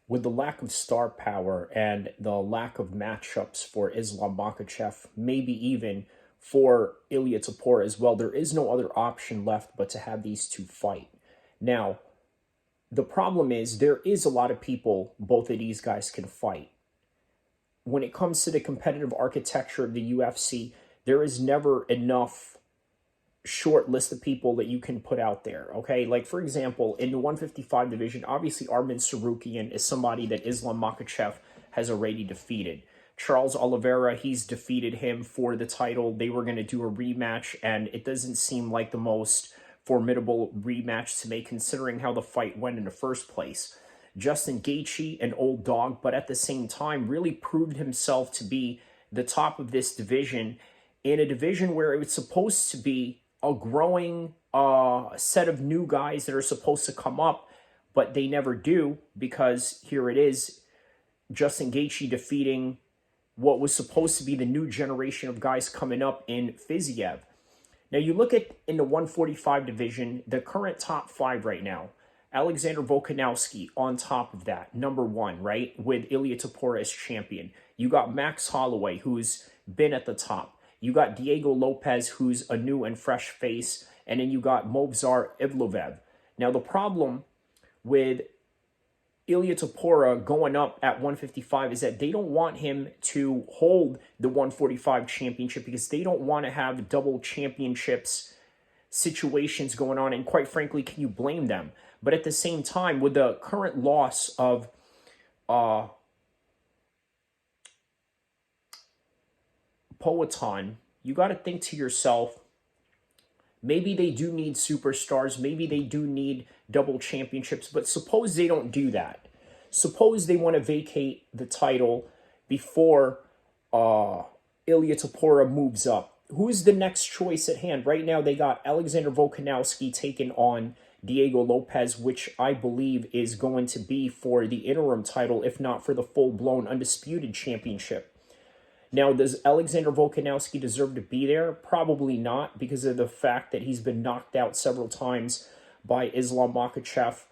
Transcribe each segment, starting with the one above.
with the lack of star power and the lack of matchups for Islam Makhachev, maybe even for Ilya Topuria as well, there is no other option left but to have these two fight. Now, the problem is there is a lot of people both of these guys can fight. When it comes to the competitive architecture of the UFC, there is never enough short list of people that you can put out there. Okay, like for example, in the 155 division, obviously Armin Sarukian is somebody that Islam Makhachev has already defeated. Charles Oliveira, he's defeated him for the title. They were going to do a rematch, and it doesn't seem like the most formidable rematch to make considering how the fight went in the first place. Justin Gaethje, an old dog, but at the same time really proved himself to be the top of this division, in a division where it was supposed to be a growing set of new guys that are supposed to come up, but they never do, because here it is, Justin Gaethje defeating what was supposed to be the new generation of guys coming up in Fiziev. Now you look at in the 145 division, the current top five right now, Alexander Volkanovski on top of that, number one, right, with Ilya Topuria as champion. You got Max Holloway, who's been at the top. You got Diego Lopez, who's a new and fresh face. And then you got Movsar Evloev. Now, the problem with Ilya Topuria going up at 155 is that they don't want him to hold the 145 championship because they don't want to have double championships situations going on. And quite frankly, can you blame them? But at the same time, with the current loss of Poatan, you got to think to yourself, maybe they do need superstars, maybe they do need double championships, but suppose they don't do that. Suppose they want to vacate the title before Ilya Topuria moves up. Who's the next choice at hand? Right now, they got Alexander Volkanovski taking on Diego Lopez, which I believe is going to be for the interim title, if not for the full-blown undisputed championship. Now, does Alexander Volkanovski deserve to be there? Probably not, because of the fact that he's been knocked out several times by Islam Makhachev.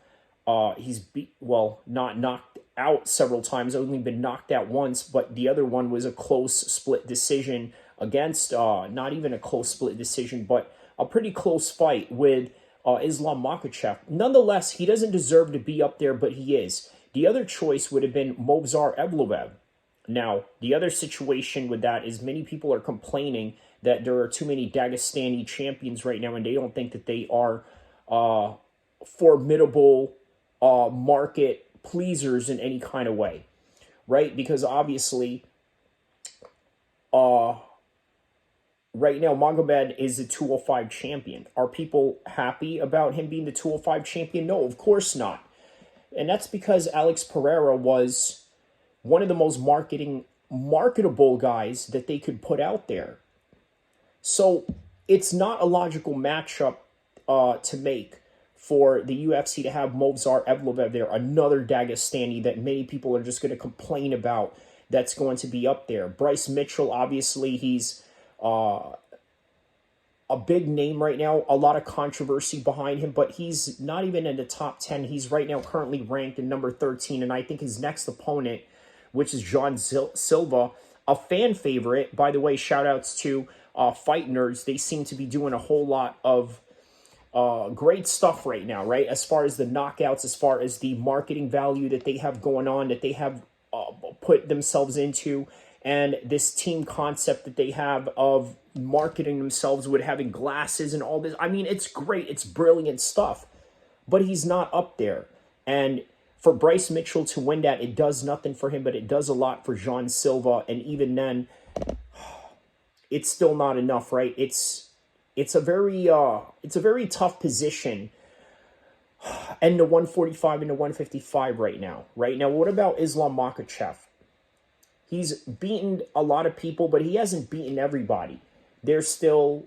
Not knocked out several times, only been knocked out once, but the other one was a close split decision against, not even a close split decision, but a pretty close fight with Islam Makhachev. Nonetheless, he doesn't deserve to be up there, but he is. The other choice would have been Movsar Evloev. Now, the other situation with that is many people are complaining that there are too many Dagestani champions right now, and they don't think that they are formidable market pleasers in any kind of way, right? Because obviously, right now, Magomed is the 205 champion. Are people happy about him being the 205 champion? No, of course not. And that's because Alex Pereira was one of the most marketable guys that they could put out there. So it's not a logical matchup to make for the UFC to have Movsar Evloev there, another Dagestani that many people are just going to complain about that's going to be up there. Bryce Mitchell, obviously, he's a big name right now, a lot of controversy behind him, but he's not even in the top 10. He's right now currently ranked in number 13, and I think his next opponent, which is John Silva, a fan favorite. By the way, shout outs to Fight Nerds. They seem to be doing a whole lot of great stuff right now, right? As far as the knockouts, as far as the marketing value that they have going on, that they have put themselves into, and this team concept that they have of marketing themselves with having glasses and all this. I mean, it's great. It's brilliant stuff. But he's not up there. And for Bryce Mitchell to win that, it does nothing for him, but it does a lot for Jean Silva. And even then, it's still not enough, right? It's a very tough position. And the 145 and the 155 right now. Right now, what about Islam Makhachev? He's beaten a lot of people, but he hasn't beaten everybody. There's still,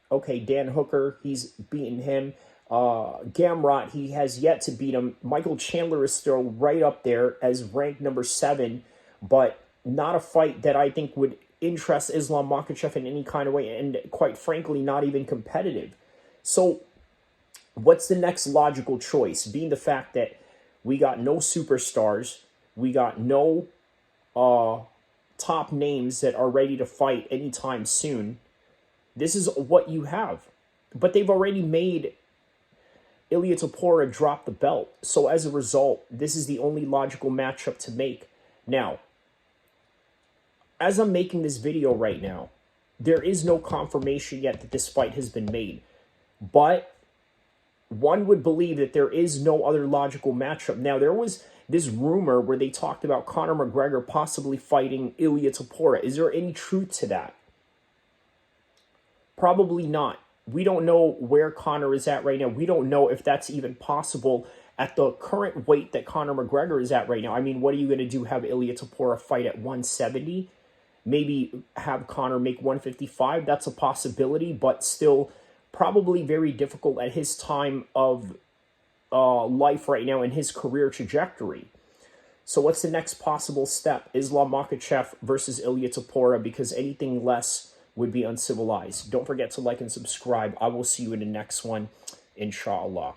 okay, Dan Hooker, he's beaten him. Gamrot, he has yet to beat him. Michael Chandler is still right up there as ranked number 7, but not a fight that I think would interest Islam Makhachev in any kind of way, and quite frankly, not even competitive. So what's the next logical choice? Being the fact that We got no superstars. We got no top names that are ready to fight anytime soon. This is what you have. But they've already made Ilia Topuria drop the belt. So as a result, this is the only logical matchup to make. Now, as I'm making this video right now, there is no confirmation yet that this fight has been made. But one would believe that there is no other logical matchup. Now, there was this rumor where they talked about Conor McGregor possibly fighting Ilia Topuria. Is there any truth to that? Probably not. We don't know where Conor is at right now. We don't know if that's even possible at the current weight that Conor McGregor is at right now. I mean, what are you going to do? Have Ilia Topuria fight at 170? Maybe have Conor make 155? That's a possibility, but still probably very difficult at his time of life right now in his career trajectory. So what's the next possible step? Islam Makhachev versus Ilia Topuria, because anything less would be uncivilized. Don't forget to like and subscribe. I will see you in the next one, inshallah.